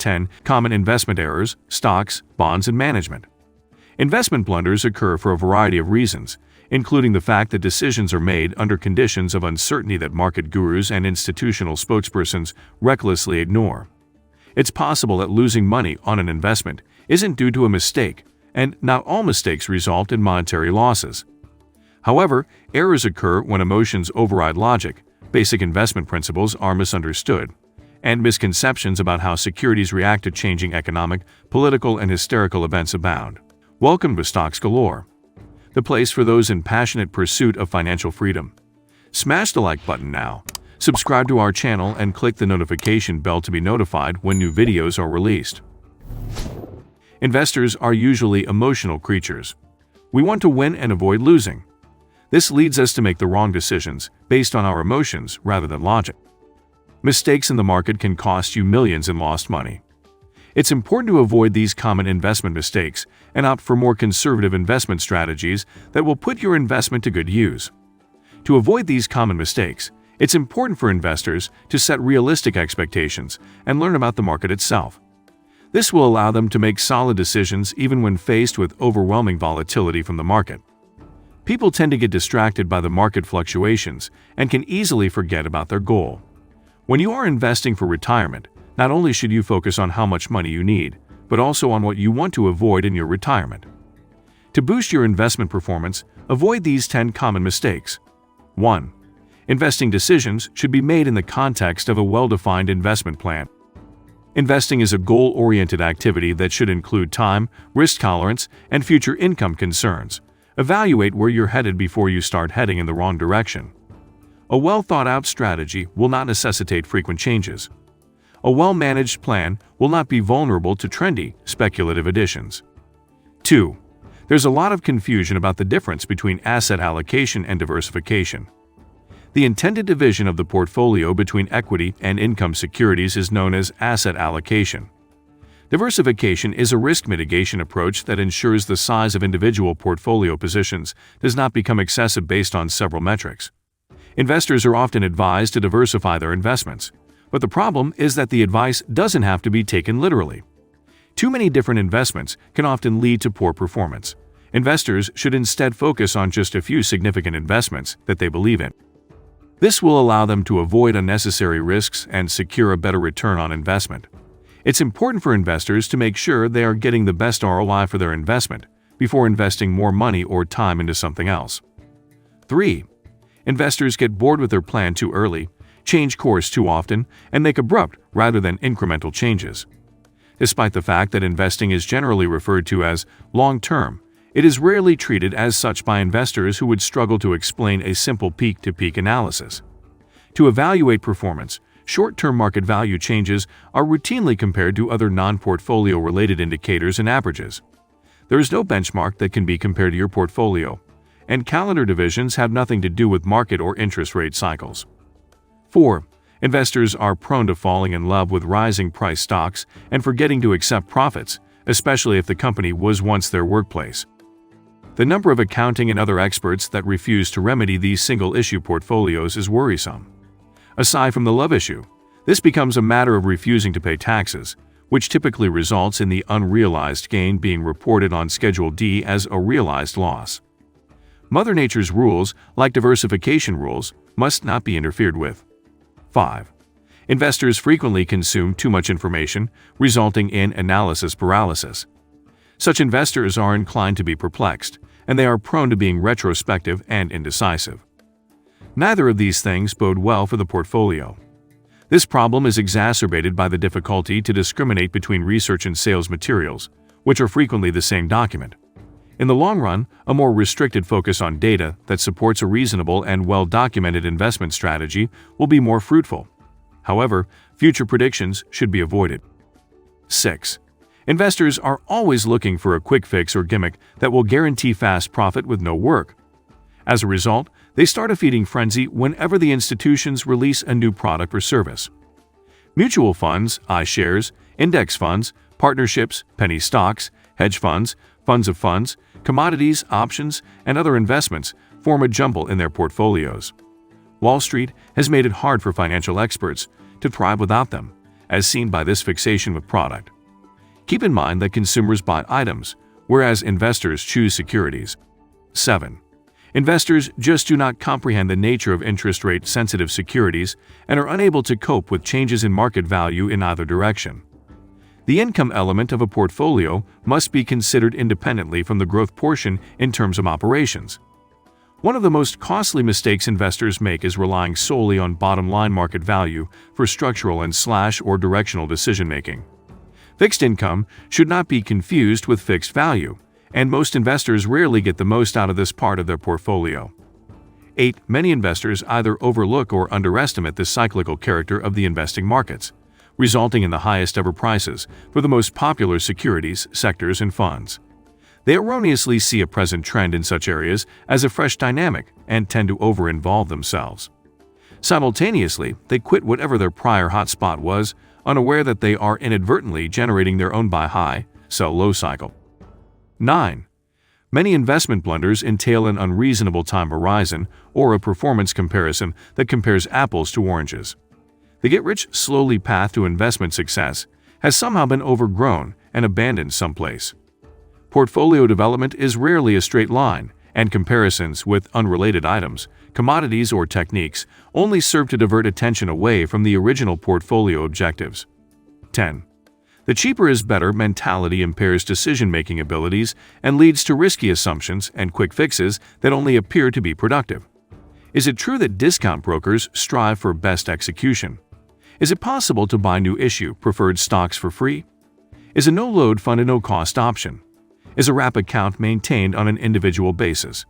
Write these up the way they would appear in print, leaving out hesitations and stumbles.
10 Common Investment Errors, Stocks, Bonds, and Management. Investment blunders occur for a variety of reasons, including the fact that decisions are made under conditions of uncertainty that market gurus and institutional spokespersons recklessly ignore. It's possible that losing money on an investment isn't due to a mistake, and not all mistakes result in monetary losses. However, errors occur when emotions override logic, basic investment principles are misunderstood, and misconceptions about how securities react to changing economic, political, and hysterical events abound. Welcome to Stocks Galore, the place for those in passionate pursuit of financial freedom. Smash the like button now, subscribe to our channel, and click the notification bell to be notified when new videos are released. Investors are usually emotional creatures. We want to win and avoid losing. This leads us to make the wrong decisions based on our emotions rather than logic. Mistakes in the market can cost you millions in lost money. It's important to avoid these common investment mistakes and opt for more conservative investment strategies that will put your investment to good use. To avoid these common mistakes, it's important for investors to set realistic expectations and learn about the market itself. This will allow them to make solid decisions even when faced with overwhelming volatility from the market. People tend to get distracted by the market fluctuations and can easily forget about their goal. When you are investing for retirement, not only should you focus on how much money you need, but also on what you want to avoid in your retirement. To boost your investment performance, avoid these 10 common mistakes. 1. Investing decisions should be made in the context of a well-defined investment plan. Investing is a goal-oriented activity that should include time, risk tolerance, and future income concerns. Evaluate where you're headed before you start heading in the wrong direction. A well-thought-out strategy will not necessitate frequent changes. A well-managed plan will not be vulnerable to trendy, speculative additions. 2. There's a lot of confusion about the difference between asset allocation and diversification. The intended division of the portfolio between equity and income securities is known as asset allocation. Diversification is a risk mitigation approach that ensures the size of individual portfolio positions does not become excessive based on several metrics. Investors are often advised to diversify their investments, but the problem is that the advice doesn't have to be taken literally. Too many different investments can often lead to poor performance. Investors should instead focus on just a few significant investments that they believe in. This will allow them to avoid unnecessary risks and secure a better return on investment. It's important for investors to make sure they are getting the best ROI for their investment before investing more money or time into something else. 3. Investors get bored with their plan too early, change course too often, and make abrupt rather than incremental changes. Despite the fact that investing is generally referred to as long-term, it is rarely treated as such by investors who would struggle to explain a simple peak-to-peak analysis. To evaluate performance, short-term market value changes are routinely compared to other non-portfolio related indicators and averages. There is no benchmark that can be compared to your portfolio, and calendar divisions have nothing to do with market or interest rate cycles. 4. Investors are prone to falling in love with rising price stocks and forgetting to accept profits, especially if the company was once their workplace. The number of accounting and other experts that refuse to remedy these single-issue portfolios is worrisome. Aside from the love issue, this becomes a matter of refusing to pay taxes, which typically results in the unrealized gain being reported on Schedule D as a realized loss. Mother Nature's rules, like diversification rules, must not be interfered with. 5. Investors frequently consume too much information, resulting in analysis paralysis. Such investors are inclined to be perplexed, and they are prone to being retrospective and indecisive. Neither of these things bode well for the portfolio. This problem is exacerbated by the difficulty to discriminate between research and sales materials, which are frequently the same document. In the long run, a more restricted focus on data that supports a reasonable and well-documented investment strategy will be more fruitful. However, future predictions should be avoided. 6. Investors are always looking for a quick fix or gimmick that will guarantee fast profit with no work. As a result, they start a feeding frenzy whenever the institutions release a new product or service. Mutual funds, iShares, index funds, partnerships, penny stocks, hedge funds, funds of funds, commodities, options, and other investments form a jumble in their portfolios. Wall Street has made it hard for financial experts to thrive without them, as seen by this fixation with product. Keep in mind that consumers buy items, whereas investors choose securities. 7. Investors just do not comprehend the nature of interest rate-sensitive securities and are unable to cope with changes in market value in either direction. The income element of a portfolio must be considered independently from the growth portion in terms of operations. One of the most costly mistakes investors make is relying solely on bottom-line market value for structural and/or directional decision-making. Fixed income should not be confused with fixed value, and most investors rarely get the most out of this part of their portfolio. 8. Many investors either overlook or underestimate the cyclical character of the investing markets, resulting in the highest ever prices for the most popular securities, sectors, and funds. They erroneously see a present trend in such areas as a fresh dynamic and tend to over-involve themselves. Simultaneously, they quit whatever their prior hotspot was, unaware that they are inadvertently generating their own buy high, sell low cycle. 9. Many investment blunders entail an unreasonable time horizon or a performance comparison that compares apples to oranges. The get-rich-slowly path to investment success has somehow been overgrown and abandoned someplace. Portfolio development is rarely a straight line, and comparisons with unrelated items, commodities, or techniques only serve to divert attention away from the original portfolio objectives. 10. The cheaper is better mentality impairs decision-making abilities and leads to risky assumptions and quick fixes that only appear to be productive. Is it true that discount brokers strive for best execution? Is it possible to buy new issue preferred stocks for free? Is a no-load fund a no-cost option? Is a wrap account maintained on an individual basis?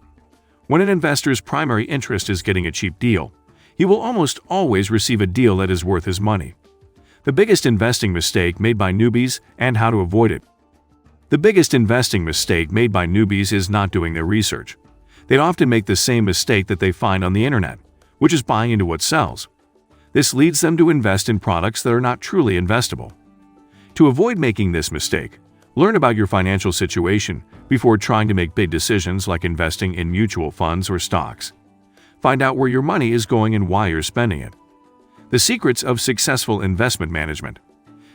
When an investor's primary interest is getting a cheap deal, he will almost always receive a deal that is worth his money. The biggest investing mistake made by newbies and how to avoid it. The biggest investing mistake made by newbies is not doing their research. They often make the same mistake that they find on the internet, which is buying into what sells. This leads them to invest in products that are not truly investable. To avoid making this mistake, learn about your financial situation before trying to make big decisions like investing in mutual funds or stocks. Find out where your money is going and why you're spending it. The secrets of successful investment management.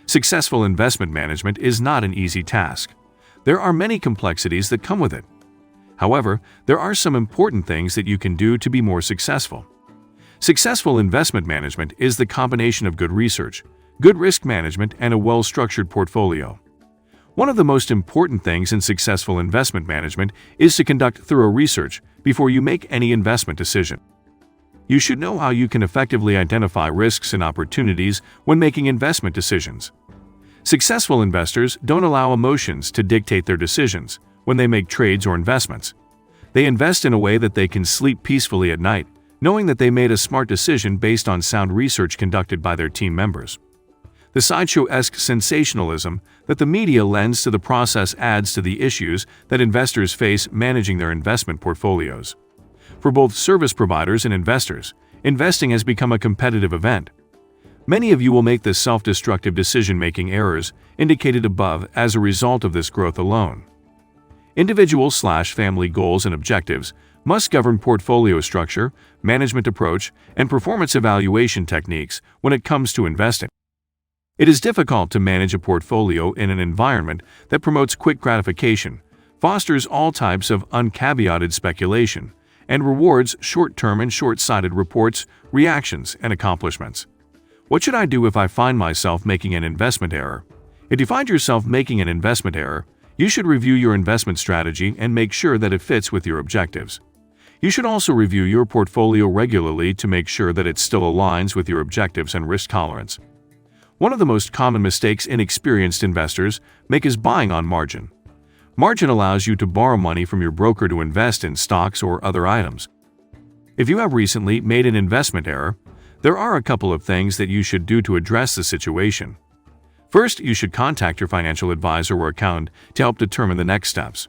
Successful investment management is not an easy task. There are many complexities that come with it. However, there are some important things that you can do to be more successful. Successful investment management is the combination of good research, good risk management, and a well-structured portfolio. One of the most important things in successful investment management is to conduct thorough research before you make any investment decision. You should know how you can effectively identify risks and opportunities when making investment decisions. Successful investors don't allow emotions to dictate their decisions when they make trades or investments. They invest in a way that they can sleep peacefully at night, knowing that they made a smart decision based on sound research conducted by their team members. The sideshow-esque sensationalism that the media lends to the process adds to the issues that investors face managing their investment portfolios. For both service providers and investors, investing has become a competitive event. Many of you will make the self-destructive decision-making errors indicated above as a result of this growth alone. Individual/family goals and objectives must govern portfolio structure, management approach, and performance evaluation techniques when it comes to investing. It is difficult to manage a portfolio in an environment that promotes quick gratification, fosters all types of uncaveated speculation, and rewards short-term and short-sighted reports, reactions, and accomplishments. What should I do if I find myself making an investment error? If you find yourself making an investment error, you should review your investment strategy and make sure that it fits with your objectives. You should also review your portfolio regularly to make sure that it still aligns with your objectives and risk tolerance. One of the most common mistakes inexperienced investors make is buying on margin. Margin allows you to borrow money from your broker to invest in stocks or other items. If you have recently made an investment error, there are a couple of things that you should do to address the situation. First, you should contact your financial advisor or accountant to help determine the next steps.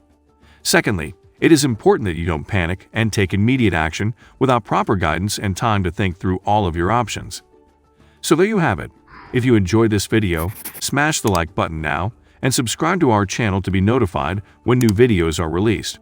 Secondly, it is important that you don't panic and take immediate action without proper guidance and time to think through all of your options. So there you have it. If you enjoyed this video, smash the like button now and subscribe to our channel to be notified when new videos are released.